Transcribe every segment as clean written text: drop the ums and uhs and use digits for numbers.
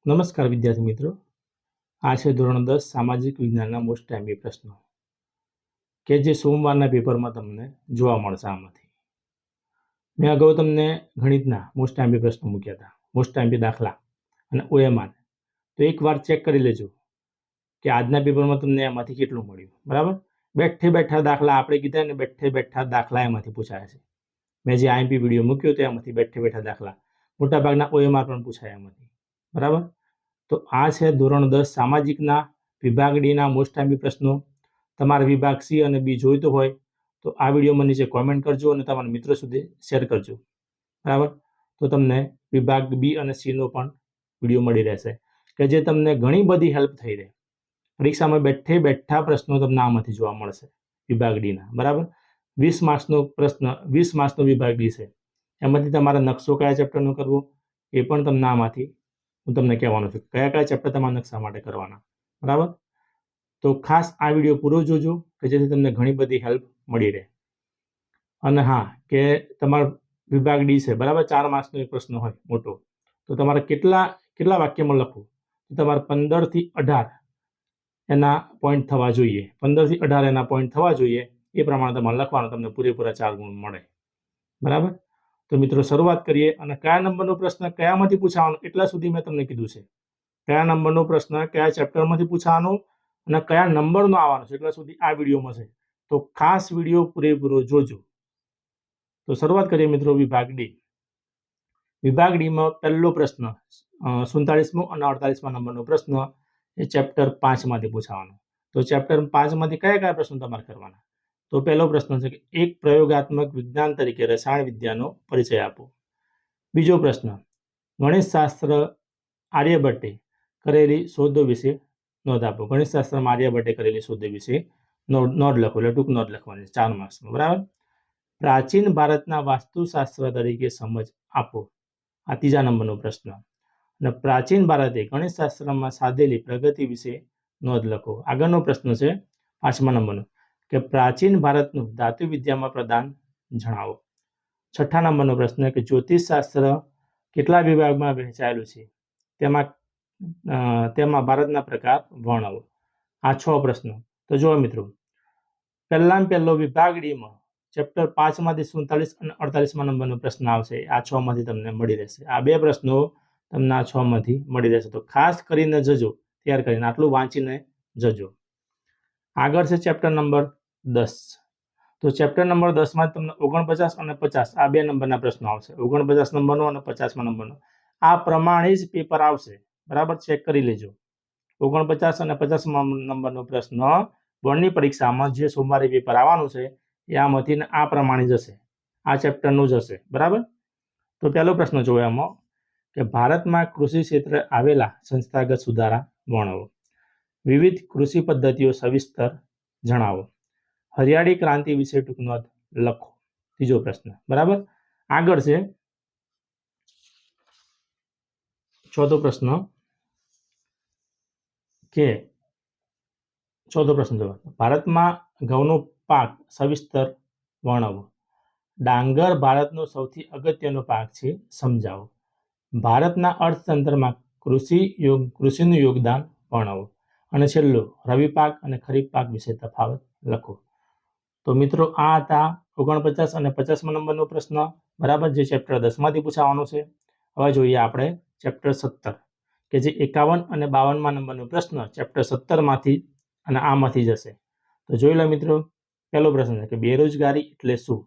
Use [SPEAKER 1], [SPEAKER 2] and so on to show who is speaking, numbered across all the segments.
[SPEAKER 1] નમસ્કાર વિદ્યાર્થી મિત્રો, આ છે ધોરણ 10 સામાજિક વિજ્ઞાનના મોસ્ટ ટાઈમી પ્રશ્નો કે જે સોમવારના પેપરમાં તમને જોવા મળશે. આમાંથી મેં અગાઉ તમને ગણિતના મોસ્ટ ટાઈમી પ્રશ્નો મૂક્યા હતા, મોસ્ટ ટાઈમી દાખલા અને OMR. તો એકવાર ચેક કરી લેજો કે આજના પેપરમાં તમને એમાંથી કેટલું મળ્યું. બરાબર, બેઠે બેઠા દાખલા આપણે કીધા ને, બેઠે બેઠા દાખલા એમાંથી પૂછાયા છે. મેં જે IMP વિડીયો મૂક્યો તો એમાંથી બેઠે બેઠા દાખલા, મોટાભાગના OMR પણ પૂછાયા એમાંથી. બરાબર, તો આ છે ધોરણ 10 સામાજિકના વિભાગ ડીના મોસ્ટ ટાઈમી પ્રશ્નો. તમારા વિભાગ C અને B જોઈતો હોય તો આ વિડીયોમાં નીચે કોમેન્ટ કરજો અને તમારા મિત્રો સુધી શેર કરજો. બરાબર, તો તમને વિભાગ B અને C નો પણ વિડીયો મળી રહેશે કે જે તમને ઘણી બધી હેલ્પ થઈ રહે. પરીક્ષામાં બેઠે બેઠા પ્રશ્નો તમને આમાંથી જોવા મળશે વિભાગ ડીના. બરાબર, 20 માર્ક્સનો પ્રશ્ન, 20 માર્ક્સનો વિભાગ ડી છે. એમાંથી તમારે નકશો કયા ચેપ્ટરનો કરવો એ પણ તમને આમાંથી હું તમને કહેવાનું છું, કયા કયા ચેપ્ટર તમારા નકશા માટે કરવાના. બરાબર, તો ખાસ આ વિડીયો પૂરો જોજો કે જેથી તમને ઘણી બધી હેલ્પ મળી રહે. અને હા, કે તમારો વિભાગ ડી છે, બરાબર, 4 માર્ક્સનો એક પ્રશ્ન હોય મોટો, તો તમારે કેટલા વાક્યમાં લખવું, તો તમારે 15 થી 18 એના પોઈન્ટ થવા જોઈએ. 15 થી 18 એના પોઈન્ટ થવા જોઈએ, એ પ્રમાણે તમારે લખવાનું, તમને પૂરેપૂરા 4 ગુણ મળે. બરાબર, તો મિત્રો શરૂઆત કરીએ. અને કયા નંબરનો પ્રશ્ન કયામાંથી પૂછાવાનો એટલા સુધી મેં તમને કીધું છે. કયા નંબરનો પ્રશ્ન કયા ચેપ્ટરમાંથી પૂછાવાનો અને કયા નંબરનો આવવાનો છે એટલા સુધી આ વિડીયોમાં છે. તો ખાસ વિડીયો પૂરેપૂરો જોજો. તો શરૂઆત કરીએ મિત્રો વિભાગ ડી. વિભાગ ડીમાં પહેલો પ્રશ્ન 47મો અને 48મા નંબરનો પ્રશ્ન એ ચેપ્ટર 5 માંથી પૂછાવાનો. તો ચેપ્ટર 5 માંથી કયા કયા પ્રશ્નો તમારે કરવાના? તો પહેલો પ્રશ્ન છે કે એક પ્રયોગાત્મક વિજ્ઞાન તરીકે રસાયણ વિદ્યાનો પરિચય આપો. બીજો પ્રશ્ન, ગણિતશાસ્ત્ર આર્યભટ્ટે કરેલી શોધો વિશે નોંધ આપો. ગણિતશાસ્ત્રમાં આર્યભટ્ટે કરેલી શોધો વિશે નોંધ લખો, એટલે ટૂંક નોંધ લખવાની 4 માર્ક્સમાં. બરાબર, પ્રાચીન ભારતના વાસ્તુશાસ્ત્ર તરીકે સમજ આપો. આ ત્રીજા નંબરનો પ્રશ્ન. અને પ્રાચીન ભારતે ગણિતશાસ્ત્રમાં સાધેલી પ્રગતિ વિશે નોંધ લખો. આગળનો પ્રશ્ન છે 5મા નંબરનો કે પ્રાચીન ભારતનું ધાતુ વિદ્યામાં પ્રદાન જણાવો. 6ઠા નંબરનો પ્રશ્ન કે જ્યોતિષશાસ્ત્ર કેટલા વિભાગમાં વહેંચાયેલું છે, તેમાં ભારતના પ્રકાર વર્ણવો. આ 6 પ્રશ્નો. તો જુઓ મિત્રો, પહેલો વિભાગ ડીમાં ચેપ્ટર 5 માંથી 47 અને 48મા નંબરનો પ્રશ્ન આવશે. આ 6 માંથી તમને મળી રહેશે. આ 2 પ્રશ્નો તમને આ 6 માંથી મળી રહેશે. તો ખાસ કરીને જજો, તૈયાર કરીને આટલું વાંચીને જજો. આગળ છે ચેપ્ટર નંબર 10. તો ચેપ્ટર નંબર 10 માં તમને 49 અને 50 આ 2 નંબરના પ્રશ્નો આવશે. 49 નંબરનો અને 50મા નંબરનો. આ પ્રમાણે જ પેપર આવશે. બરાબર, ચેક કરી લેજો. 49 અને 50મા નંબરનો પ્રશ્ન બોર્ડની પરીક્ષામાં જે સોમવારે પેપર આવવાનું છે એ આમાંથી આ પ્રમાણે જશે, આ ચેપ્ટરનું જ હશે. બરાબર, તો પહેલો પ્રશ્ન જોયો એમાં કે ભારતમાં કૃષિ ક્ષેત્રે આવેલા સંસ્થાગત સુધારા વર્ણવો. વિવિધ કૃષિ પદ્ધતિઓ સવિસ્તર જણાવો. હરિયાળી ક્રાંતિ વિશે ટૂંક નોંધ લખો. ત્રીજો પ્રશ્ન. બરાબર, આગળ છે ચોથો પ્રશ્ન કે ચોથો પ્રશ્ન જુઓ, ભારતમાં ઘઉંનો પાક સવિસ્તર વર્ણવો. ડાંગર ભારતનો સૌથી અગત્યનો પાક છે, સમજાવો. ભારતના અર્થતંત્રમાં કૃષિનું યોગદાન વર્ણવો. અને છેલ્લો રવિ પાક અને ખરીફ પાક વિશે તફાવત લખો. તો મિત્રો આ હતા 49 અને 50મા નંબરનો પ્રશ્ન. બરાબર, જે ચેપ્ટર 10 માંથી પૂછાવાનો છે. હવે જોઈએ આપણે ચેપ્ટર 17 કે જે 51 અને 52મા નંબરનો પ્રશ્ન ચેપ્ટર 17 માંથી અને આમાંથી જશે. તો જોઈ લો મિત્રો, પહેલો પ્રશ્ન છે કે બેરોજગારી એટલે શું?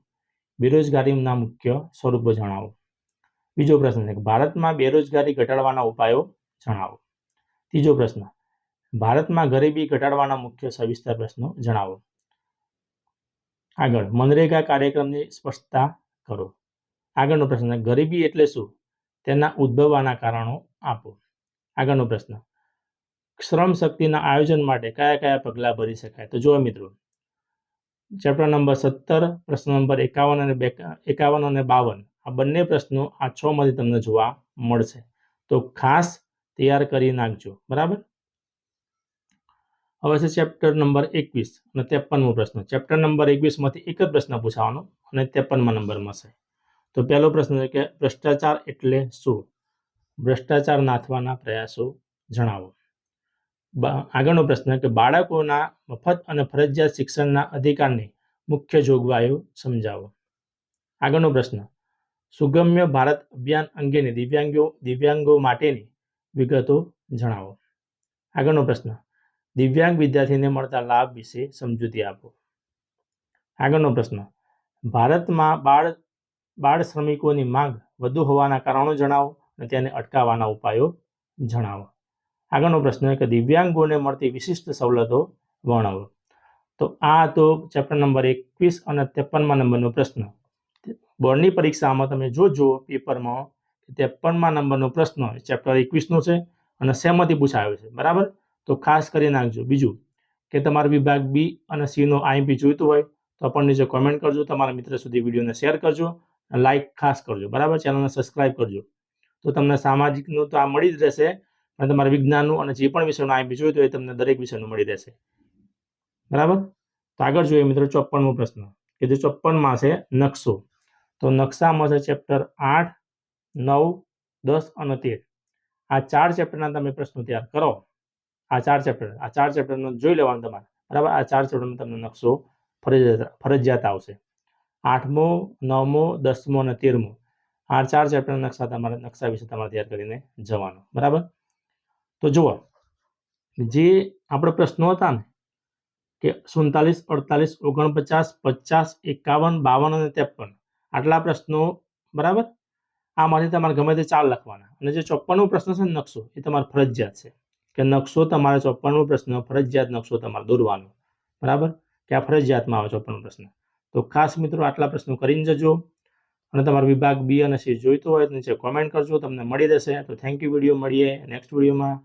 [SPEAKER 1] બેરોજગારીના મુખ્ય સ્વરૂપો જણાવો. બીજો પ્રશ્ન છે કે ભારતમાં બેરોજગારી ઘટાડવાના ઉપાયો જણાવો. ત્રીજો પ્રશ્ન, ભારતમાં ગરીબી ઘટાડવાના મુખ્ય સવિસ્તર પ્રશ્નો જણાવો. આગળ મનરેગા કાર્યક્રમની સ્પષ્ટતા કરો. આગળનો પ્રશ્ન, ગરીબી એટલે શું? તેના ઉદ્ભવવાના કારણો આપો. આગળનો પ્રશ્ન, શ્રમ શક્તિના આયોજન માટે કયા કયા પગલાં ભરી શકાય? તો જુઓ મિત્રો, ચેપ્ટર નંબર 17 પ્રશ્ન નંબર 51 અને 52 આ બંને પ્રશ્નો આ 6 માંથી તમને જોવા મળશે. તો ખાસ તૈયાર કરી નાખજો. બરાબર, હવે છે ચેપ્ટર નંબર 21 અને 53મો પ્રશ્ન. ચેપ્ટર નંબર 21 માંથી એક જ પ્રશ્ન પૂછાવાનો અને 53મા નંબરમાં છે. તો પહેલો પ્રશ્ન છે કે ભ્રષ્ટાચાર એટલે શું? ભ્રષ્ટાચાર નાથવાના પ્રયાસો જણાવો. આગળનો પ્રશ્ન કે બાળકોના મફત અને ફરજિયાત શિક્ષણના અધિકારની મુખ્ય જોગવાઈઓ સમજાવો. આગળનો પ્રશ્ન સુગમ્ય ભારત અભિયાન અંગેની દિવ્યાંગો માટેની વિગતો જણાવો. આગળનો પ્રશ્ન દિવ્યાંગ વિદ્યાર્થીને મળતા લાભ વિશે સમજૂતી આપો. આગળનો પ્રશ્ન ભારતમાં બાળ શ્રમિકોની માંગ વધુ હોવાના કારણો જણાવો અને તેને અટકાવવાના ઉપાયો જણાવો. આગળનો પ્રશ્ન કે દિવ્યાંગોને મળતી વિશિષ્ટ સવલતો વર્ણવો. તો આ તો ચેપ્ટર નંબર 21 અને 53મા નંબરનો પ્રશ્ન. બોર્ડની પરીક્ષામાં તમે જોજો પેપરમાં 53મા નંબરનો પ્રશ્ન ચેપ્ટર 21નો છે અને શેમાંથી પૂછાયો છે, બરાબર? તો ખાસ કરી નાખજો. બીજું કે તમારો વિભાગ બી અને સીનો આઈએમપી જોઈતું હોય તો આપણને નીચે કોમેન્ટ કરજો, તમારા મિત્ર સુધી વિડીયોને શેર કરજો, લાઇક ખાસ કરજો, બરાબર? ચેનલને સબસ્ક્રાઇબ કરજો. તો તમને સામાજિકનું તો આ મળી જ રહેશે અને તમારા વિજ્ઞાનનું અને જે પણ વિષયનું આઈએમપી જોઈતું હોય તમને દરેક વિષયનું મળી રહેશે, બરાબર? તો આગળ જોઈએ મિત્રો 54મો પ્રશ્ન કે જે 54માં છે નકશો. તો નકશામાં છે ચેપ્ટર 8, 9, 10 અને 13. આ 4 ચેપ્ટરના તમે પ્રશ્નો તૈયાર કરો. આ ચાર ચેપ્ટરનો જોઈ લેવાનું તમારે, બરાબર? આ 4 ચેપ્ટરમાં તમને નકશો ફરજિયાત આવશે. 8મો, 9મો, 10મો અને 13મો આ 4 ચેપ્ટરના નકશા વિશે તમારે તૈયાર કરીને જવાનું, બરાબર? તો જુઓ જે આપણે પ્રશ્નો હતા ને કે 47, 48, 49, 50, 51, 52 અને 53 આટલા પ્રશ્નો, બરાબર? આમાંથી તમારે ગમે તે 4 લખવાના અને જે 54મો પ્રશ્ન છે નકશો એ તમારે ફરજિયાત છે કે નકશો તમારે 54મો પ્રશ્ન ફરજિયાત નકશો તમારે દોરવાનો, બરાબર? કે આ ફરજિયાતમાં આવે 54મો પ્રશ્ન. તો ખાસ મિત્રો આટલા પ્રશ્નો કરીને જજો અને તમારો વિભાગ બી અને સી જોઈતો હોય તો નીચે કોમેન્ટ કરજો, તમને મળી રહેશે. તો થેન્ક યુ. વિડીયો મળીએ નેક્સ્ટ વિડીયોમાં.